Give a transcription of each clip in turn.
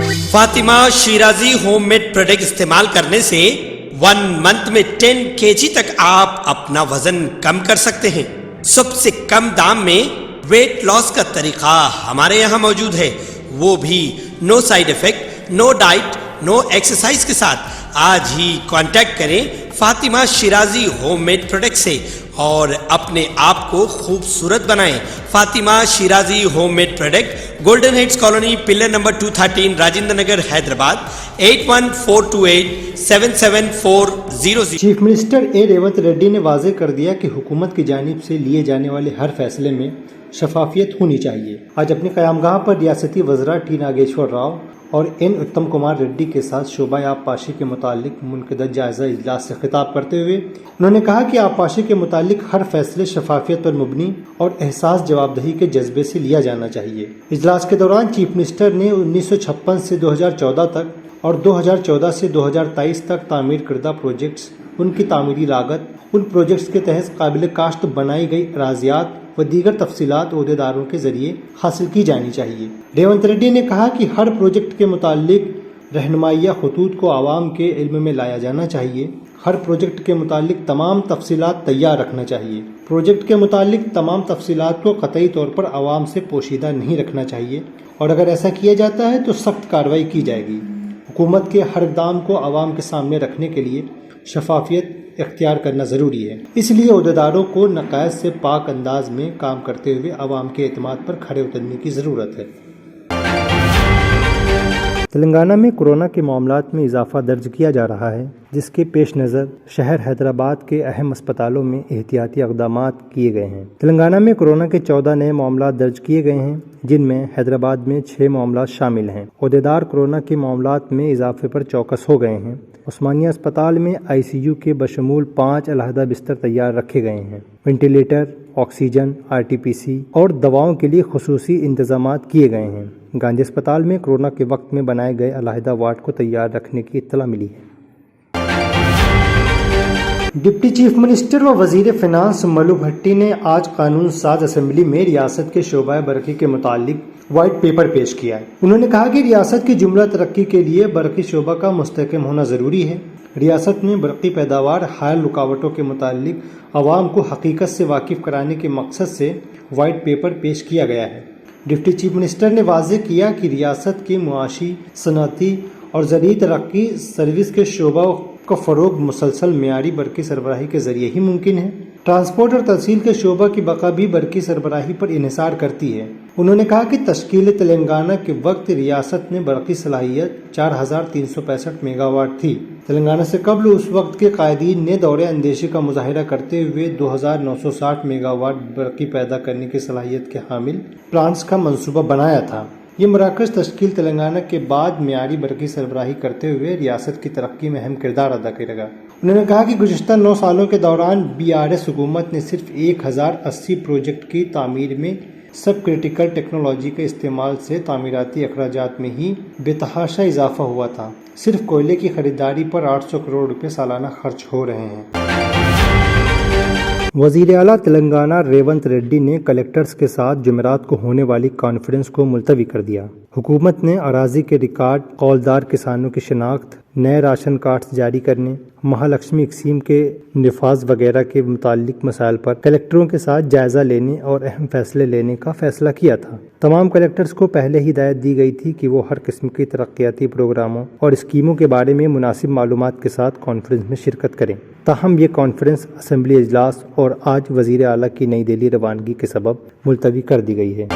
Fatima Shirazi home made product استعمال کرنے سے 1 منتھ میں 10 kg تک آپ اپنا وزن کم کر سکتے ہیں۔ سب سے کم دام میں ویٹ لاس کا طریقہ ہمارے یہاں موجود ہے، وہ بھی no side effect, no diet, no exercise کے ساتھ۔ آج ہی کانٹیکٹ کریں Fatima Shirazi home made product سے اور اپنے آپ کو خوبصورت بنائیں۔ Fatima Shirazi home made product, golden heights colony, pillar number 213، Rajendra Nagar, Hyderabad, 8142877400۔ Chief minister A Revanth Reddy نے واضح کر دیا کہ حکومت کی جانب سے لیے جانے والے ہر فیصلے میں شفافیت ہونی چاہیے۔ آج اپنی قیام گاہ پر ریاستی وزراء ٹی ناگیشور راؤ اور این اتم کمار ریڈی کے ساتھ شعبہ آبپاشی کے متعلق منعقدہ جائزہ اجلاس سے خطاب کرتے ہوئے انہوں نے کہا کہ آبپاشی کے متعلق ہر فیصلے شفافیت پر مبنی اور احساس جوابدہی کے جذبے سے لیا جانا چاہیے۔ اجلاس کے دوران چیف منسٹر نے 1956 سے 2014 تک اور 2014 سے 2023 تک تعمیر کردہ پروجیکٹس، ان کی تعمیری لاگت، ان پروجیکٹس کے تحت قابل کاشت بنائی گئی اراضیات و دیگر تفصیلات عہدیداروں کے ذریعے حاصل کی جانی چاہیے۔ ریونت ریڈی نے کہا کہ ہر پروجیکٹ کے متعلق رہنمائیہ خطوط کو عوام کے علم میں لایا جانا چاہیے۔ ہر پروجیکٹ کے متعلق تمام تفصیلات تیار رکھنا چاہیے۔ پروجیکٹ کے متعلق تمام تفصیلات کو قطعی طور پر عوام سے پوشیدہ نہیں رکھنا چاہیے، اور اگر ایسا کیا جاتا ہے تو سخت کارروائی کی جائے گی۔ حکومت کے ہر اقدام کو عوام کے سامنے رکھنے کے لیے شفافیت اختیار کرنا ضروری ہے، اس لیے عہدیداروں کو نقائص سے پاک انداز میں کام کرتے ہوئے عوام کے اعتماد پر کھڑے اترنے کی ضرورت ہے۔ تلنگانہ میں کورونا کے معاملات میں اضافہ درج کیا جا رہا ہے، جس کے پیش نظر شہر حیدرآباد کے اہم اسپتالوں میں احتیاطی اقدامات کیے گئے ہیں۔ تلنگانہ میں کورونا کے 14 نئے معاملات درج کیے گئے ہیں، جن میں حیدرآباد میں 6 معاملات شامل ہیں۔ عہدیدار کورونا کے معاملات میں اضافے پر چوکس ہو گئے ہیں۔ عثمانیہ اسپتال میں ICU کے بشمول 5 علیحدہ بستر تیار رکھے گئے ہیں۔ وینٹیلیٹر، آکسیجن، RT-PC اور دواؤں کے لیے خصوصی انتظامات کیے گئے ہیں۔ گاندھی اسپتال میں کورونا کے وقت میں بنائے گئے علیحدہ وارڈ کو تیار رکھنے کی اطلاع ملی ہے۔ ڈپٹی چیف منسٹر و وزیر فینانس ملو بھٹی نے آج قانون ساز اسمبلی میں ریاست کے شعبہ برقی کے متعلق وائٹ پیپر پیش کیا ہے۔ انہوں نے کہا کہ ریاست کی جملہ ترقی کے لیے برقی شعبہ کا مستحکم ہونا ضروری ہے۔ ریاست میں برقی پیداوار حائل رکاوٹوں کے متعلق عوام کو حقیقت سے واقف کرانے کے مقصد سے وائٹ پیپر پیش کیا گیا ہے۔ ڈپٹی چیف منسٹر نے واضح کیا کہ ریاست کی معاشی، صنعتی اور زرعی ترقی سروس کے شعبوں کا فروغ مسلسل معیاری برقی سربراہی کے ذریعے ہی ممکن ہے۔ ٹرانسپورٹ اور ترسیل کے شعبہ کی بقا بھی برقی سربراہی پر انحصار کرتی ہے۔ انہوں نے کہا کہ تشکیل تلنگانہ کے وقت ریاست میں برقی صلاحیت 4365 میگا واٹ تھی۔ تلنگانہ سے قبل اس وقت کے قائدین نے دور اندیشی کا مظاہرہ کرتے ہوئے 2960 میگا واٹ برقی پیدا کرنے کی صلاحیت کے حامل پلانٹس کا منصوبہ بنایا تھا۔ یہ مراکز تشکیل تلنگانہ کے بعد معیاری برقی سربراہی کرتے ہوئے ریاست کی ترقی میں اہم کردار ادا کرے گا۔ انہوں نے کہا کہ گزشتہ 9 سالوں کے دوران BRS حکومت نے صرف 1080 پروجیکٹ کی تعمیر میں سب کرٹیکل ٹیکنالوجی کے استعمال سے تعمیراتی اخراجات میں ہی بے تحاشا اضافہ ہوا تھا۔ صرف کوئلے کی خریداری پر 800 کروڑ روپے سالانہ خرچ ہو رہے ہیں۔ وزیر اعلیٰ تلنگانہ ریونت ریڈی نے کلکٹرز کے ساتھ جمعرات کو ہونے والی کانفرنس کو ملتوی کر دیا۔ حکومت نے اراضی کے ریکارڈ، قولدار کسانوں کی شناخت، نئے راشن کارڈز جاری کرنے، مہالکشمی اسکیم کے نفاذ وغیرہ کے متعلق مسائل پر کلکٹروں کے ساتھ جائزہ لینے اور اہم فیصلے لینے کا فیصلہ کیا تھا۔ تمام کلکٹرز کو پہلے ہی ہدایت دی گئی تھی کہ وہ ہر قسم کی ترقیاتی پروگراموں اور اسکیموں کے بارے میں مناسب معلومات کے ساتھ کانفرنس میں شرکت کریں۔ تاہم یہ کانفرنس اسمبلی اجلاس اور آج وزیر اعلیٰ کی نئی دہلی روانگی کے سبب ملتوی کر دی گئی ہے۔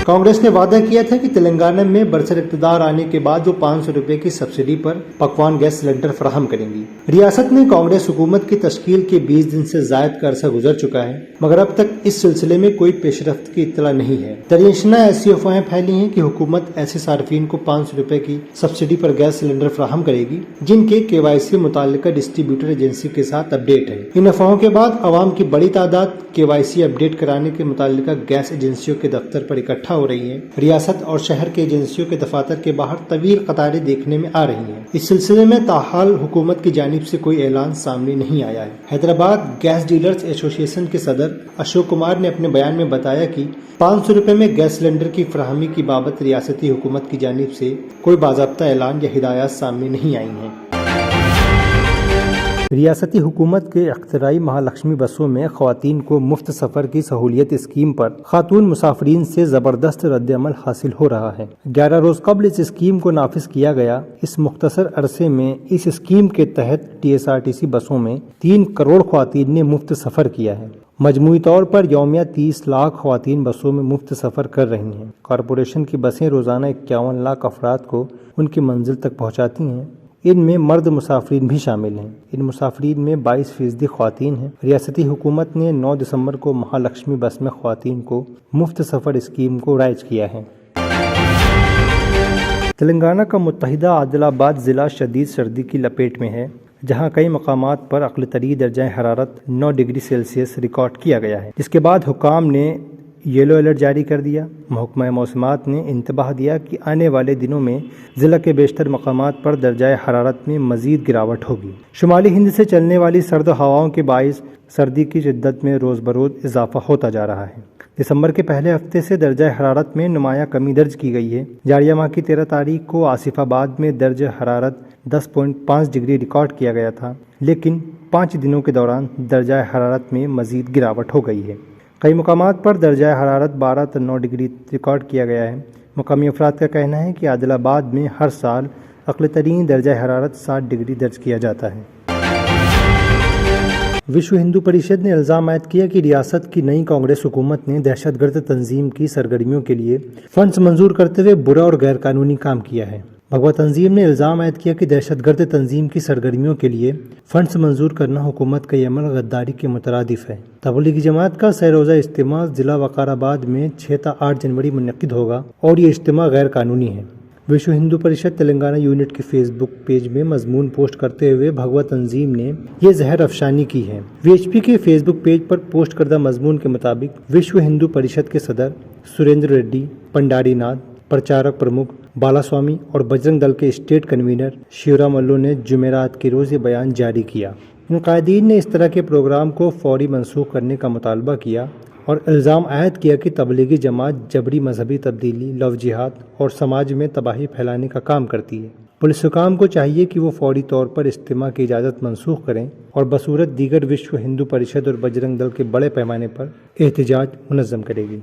کانگریس نے وعدہ کیا تھا کہ تلنگانہ میں برسر اقتدار آنے کے بعد وہ 500 روپے کی سبسڈی پر پکوان گیس سلنڈر فراہم کریں گی۔ ریاست میں کانگریس حکومت کی تشکیل کے 20 دن سے زائد کا عرصہ گزر چکا ہے، مگر اب تک اس سلسلے میں کوئی پیش رفت کی اطلاع نہیں ہے۔ درجنشنہ ایسی افواہیں پھیلی ہیں کہ حکومت ایسے صارفین کو 500 روپے کی سبسڈی پر گیس سلنڈر فراہم کرے گی جن کے KYC متعلقہ ڈسٹریبیوٹر ایجنسی کے ساتھ اپڈیٹ ہے۔ ان افواہوں کے بعد عوام کی بڑی تعداد KYC اپڈیٹ کرانے کے متعلقہ گیس ایجنسیوں کے دفتر پر اکٹھا ہو رہی ہے۔ ریاست اور شہر کے ایجنسیوں کے دفاتر کے باہر طویل قطاریں دیکھنے میں آ رہی ہیں۔ اس سلسلے میں تاحال حکومت کی جانب سے کوئی اعلان سامنے نہیں آیا ہے۔ حیدرآباد گیس ڈیلرز ایسوسی ایشن کے صدر اشوک کمار نے اپنے بیان میں بتایا کہ 500 روپے میں گیس سلنڈر کی فراہمی کی بابت ریاستی حکومت کی جانب سے کوئی باضابطہ اعلان یا ہدایات سامنے نہیں آئی ہیں۔ ریاستی حکومت کے اختراعی مہالکشمی بسوں میں خواتین کو مفت سفر کی سہولیت اسکیم پر خاتون مسافرین سے زبردست رد عمل حاصل ہو رہا ہے۔ 11 روز قبل اس اسکیم کو نافذ کیا گیا۔ اس مختصر عرصے میں اس اسکیم کے تحت TSRTC بسوں میں 3 کروڑ خواتین نے مفت سفر کیا ہے۔ مجموعی طور پر یومیہ 30 لاکھ خواتین بسوں میں مفت سفر کر رہی ہیں۔ کارپوریشن کی بسیں روزانہ 51 لاکھ افراد کو ان کی منزل تک پہنچاتی ہیں۔ ان میں مرد مسافرین بھی شامل ہیں۔ ان مسافرین میں 22% خواتین ہیں۔ ریاستی حکومت نے 9 دسمبر کو مہالکشمی بس میں خواتین کو مفت سفر اسکیم کو رائج کیا ہے۔ تلنگانہ کا متحدہ عادل آباد ضلع شدید سردی کی لپیٹ میں ہے، جہاں کئی مقامات پر اقل ترین درجہ حرارت 9 ڈگری سیلسیس ریکارڈ کیا گیا ہے، جس کے بعد حکام نے یلو الرٹ جاری کر دیا۔ محکمہ موسمیات نے انتباہ دیا کہ آنے والے دنوں میں ضلع کے بیشتر مقامات پر درجہ حرارت میں مزید گراوٹ ہوگی۔ شمالی ہند سے چلنے والی سرد ہواؤں کے باعث سردی کی شدت میں روز بروز اضافہ ہوتا جا رہا ہے۔ دسمبر کے پہلے ہفتے سے درجہ حرارت میں نمایاں کمی درج کی گئی ہے۔ جاریہ ماہ کی 13 تاریخ کو آصف آباد میں درجہ حرارت 10.5 ڈگری ریکارڈ کیا گیا تھا، لیکن 5 دنوں کے دوران درجہ حرارت میں مزید گراوٹ ہو گئی ہے۔ کئی مقامات پر درجہ حرارت 12 تا 9 ڈگری ریکارڈ کیا گیا ہے۔ مقامی افراد کا کہنا ہے کہ عادل آباد میں ہر سال اقل ترین درجہ حرارت 60 ڈگری درج کیا جاتا ہے۔ وشو ہندو پریشد نے الزام عائد کیا کہ ریاست کی نئی کانگریس حکومت نے دہشت گرد تنظیم کی سرگرمیوں کے لیے فنڈز منظور کرتے ہوئے برا اور غیر قانونی کام کیا ہے۔ بھگوا تنظیم نے الزام عائد کیا کہ دہشت گرد تنظیم کی سرگرمیوں کے لیے فنڈز منظور کرنا حکومت کا یہ عمل غداری کے مترادف ہے۔ تبلیغی جماعت کا سہ روزہ اجتماع ضلع وقار آباد میں 6 تا 8 جنوری منعقد ہوگا اور یہ اجتماع غیر قانونی ہے۔ وشو ہندو پریشد تلنگانہ یونٹ کے فیس بک پیج میں مضمون پوسٹ کرتے ہوئے بھگوا تنظیم نے یہ زہر افشانی کی ہے۔ VHP کے فیس بک پیج پر پوسٹ کردہ مضمون کے مطابق وشو ہندو پریشد کے صدر سریندر ریڈی، پنڈاری ناتھ، پرچارک پرمکھ بالا سوامی اور بجرنگ دل کے اسٹیٹ کنوینر شیورام ملو نے جمعرات کے روز یہ بیان جاری کیا۔ ان قائدین نے اس طرح کے پروگرام کو فوری منسوخ کرنے کا مطالبہ کیا اور الزام عائد کیا کہ تبلیغی جماعت جبری مذہبی تبدیلی، لو جہاد اور سماج میں تباہی پھیلانے کا کام کرتی ہے۔ پولیس حکام کو چاہیے کہ وہ فوری طور پر اجتماع کی اجازت منسوخ کریں اور بصورت دیگر وشو ہندو پریشد اور بجرنگ دل کے بڑے پیمانے پر احتجاج منظم کرے گی۔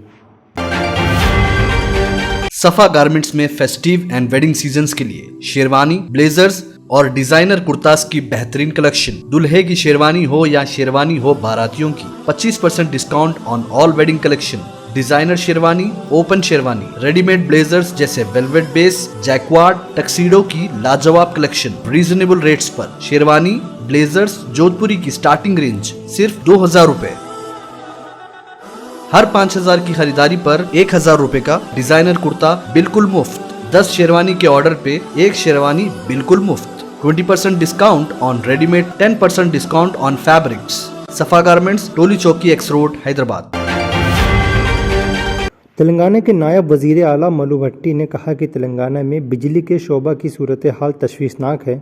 صفا گارمنٹس میں فیسٹیو اینڈ ویڈنگ سیزنز کے لیے شیروانی، بلیزرز اور ڈیزائنر کرتاز کی بہترین کلیکشن۔ دلہے کی شیروانی ہو یا شیروانی ہو باراتیوں کی، 25% discount on all wedding collection. Designer sherwani, open sherwani, ready made blazers جیسے ویلویٹ بیس، جیکوارڈ، ٹکسیڈو کی لاجواب کلیکشن ریزنیبل ریٹس پر۔ شیروانی، بلیزرز جودھ پوری کی سٹارٹنگ رینج صرف 2000 روپے۔ ہر 5000 کی خریداری پر 1000 روپے کا ڈیزائنر کرتا بالکل مفت۔ 10 شیروانی کے آرڈر پہ 1 شیروانی بالکل مفت۔ 20% ڈسکاؤنٹ آن ریڈی میڈ، 10% ڈسکاؤنٹ آن فیبرکس۔ صفا garments, Toli Chowki x road, Hyderabad. Telangana کے نائب وزیر اعلیٰ ملو بھٹی نے کہا کہ تلنگانہ میں بجلی کے شعبہ کی صورتحال تشویشناک ہے۔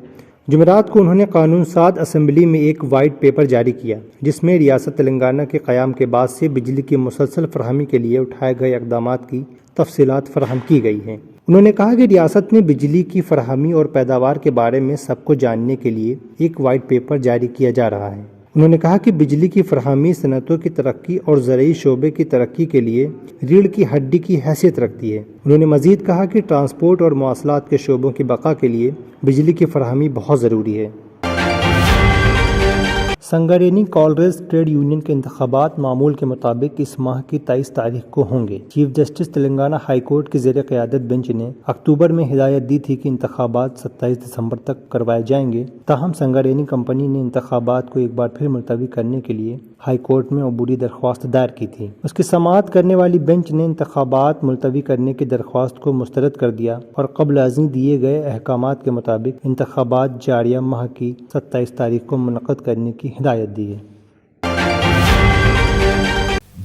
جمعرات کو انہوں نے قانون ساز اسمبلی میں ایک وائٹ پیپر جاری کیا، جس میں ریاست تلنگانہ کے قیام کے بعد سے بجلی کی مسلسل فراہمی کے لیے اٹھائے گئے اقدامات کی تفصیلات فراہم کی گئی ہیں۔ انہوں نے کہا کہ ریاست میں بجلی کی فراہمی اور پیداوار کے بارے میں سب کو جاننے کے لیے ایک وائٹ پیپر جاری کیا جا رہا ہے۔ انہوں نے کہا کہ بجلی کی فراہمی صنعتوں کی ترقی اور زرعی شعبے کی ترقی کے لیے ریڑھ کی ہڈی کی حیثیت رکھتی ہے۔ انہوں نے مزید کہا کہ ٹرانسپورٹ اور مواصلات کے شعبوں کی بقا کے لیے بجلی کی فراہمی بہت ضروری ہے۔ سنگاریڈی کالریز ٹریڈ یونین کے انتخابات معمول کے مطابق اس ماہ کی 23 تاریخ کو ہوں گے۔ Chief justice Telangana high court کے زیر قیادت بینچ نے اکتوبر میں ہدایت دی تھی کہ انتخابات 27 دسمبر تک کروائے جائیں گے، تاہم سنگاریڈی کمپنی نے انتخابات کو ایک بار پھر ملتوی کرنے کے لیے ہائی کورٹ میں عبوری درخواست دائر کی تھی۔ اس کی سماعت کرنے والی بینچ نے انتخابات ملتوی کرنے کی درخواست کو مسترد کر دیا اور قبل ازیں دیے گئے احکامات کے مطابق انتخابات جاریہ ماہ کی 27 تاریخ کو منعقد کرنے کی ہدایت دی ہے۔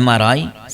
MRI,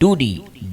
2D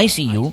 ICU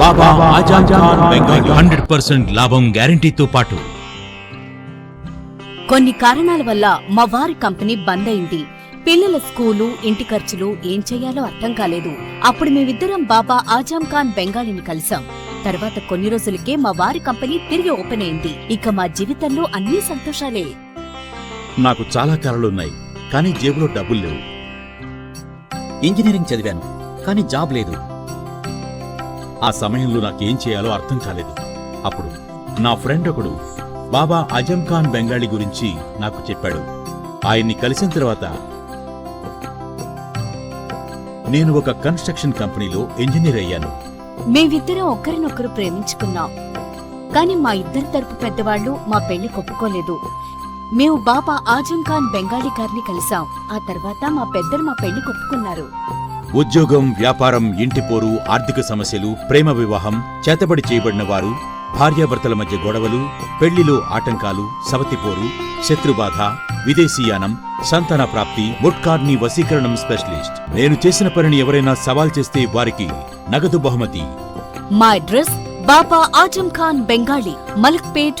బాబా ఆజాద్ ఖాన్ బెంగాల్ 100% లాభం గ్యారంటీతో పాటు కొన్ని కారణాల వల్ల మా వారి కంపెనీ బంద్ అయింది. పిల్లల స్కూలు, ఇంటి ఖర్చులు ఏం చెయ్యాలో అర్థం కాలేదు. అప్పుడు మేమిద్దరం బాబా ఆజాం ఖాన్ బెంగాలీని కలిసాం. తర్వాత కొన్ని రోజులకే మా వారి కంపెనీ తిరిగి ఓపెన్ అయింది. ఇక మా జీవితంలో అన్ని సంతోషాలే. నాకు చాలా కలలున్నాయి, కానీ జేబులో డబ్బులు లేవు. ఇంజనీరింగ్ చదివాను, కానీ జాబ్ లేదు. ఆ సమయంలో నాకేం చేయాలో అర్థం కాలేదు. అప్పుడు నా ఫ్రెండ్ ఒకడు బాబా ఆజం ఖాన్ బెంగాలీ గురించి నాకు చెప్పాడు. ఆయన్ని కలిసిన తర్వాత నేను ఒక కన్స్ట్రక్షన్ కంపెనీలో ఇంజనీర్ అయ్యాను. మేమిద్దరం ఒకరినొకరు ప్రేమించుకున్నాం. కాని మా ఇద్దరి తరపు పెద్దవాళ్లు మా పెళ్లి ఒప్పుకోలేదు. మేము బాబా ఆజం ఖాన్ బెంగాలీ గారిని కలిసాం. ఆ తర్వాత మా పెద్దలు మా పెళ్లి ఒప్పుకున్నారు. ఉద్యోగం, వ్యాపారం, ఇంటి పోరు, ఆర్థిక సమస్యలు, ప్రేమ వివాహం, చేతబడి చేయబడిన వారు, భార్యాభర్తల మధ్య గొడవలు, పెళ్లిలో ఆటంకాలు, సవతిపోరు, శత్రుబాధ, విదేశీయానం, సంతాన ప్రాప్తి, ముట్కార్ని వశీకరణం స్పెషలిస్ట్. నేను చేసిన పనిని ఎవరైనా సవాల్ చేస్తే వారికి నగదు బహుమతి. మా అడ్రస్ బాబా ఆజం ఖాన్ బెంగాలీ, మలక్పేట్,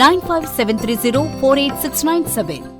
9573048697।